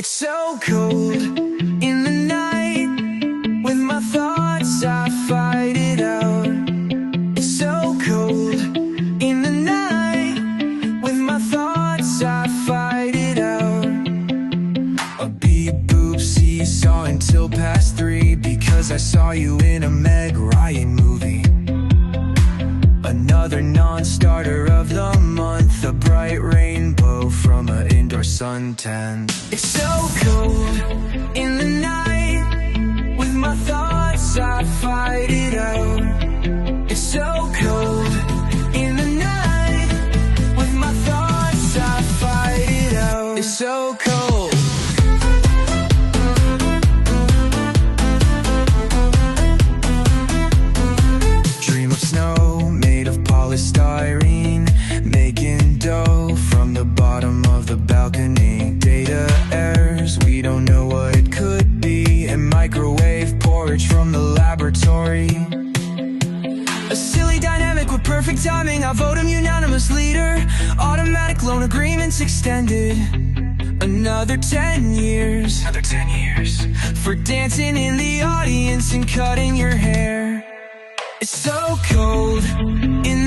It's so cold in the night. With my thoughts I fight it out. It's so cold in the night. With my thoughts I fight it out. A beep boop seesaw until past 3, because I saw you in a Meg Ryan movie. Another non-starter of the month, a bright rainbow from an indoor suntan. It's so cold in the night. With my thoughts I fight it out. It's so cold in the night. With my thoughts I fight it out. It's so cold. Dream of snow made of polystyrene, making dough from the bottom of the balcony. Data errors, we don't know what it could be, and microwave porridge from the laboratory. A silly dynamic with perfect timing, I vote him unanimous leader. Automatic loan agreements extended. Another 10 years. Another 10 years. For dancing in the audience and cutting your hair. It's so cold in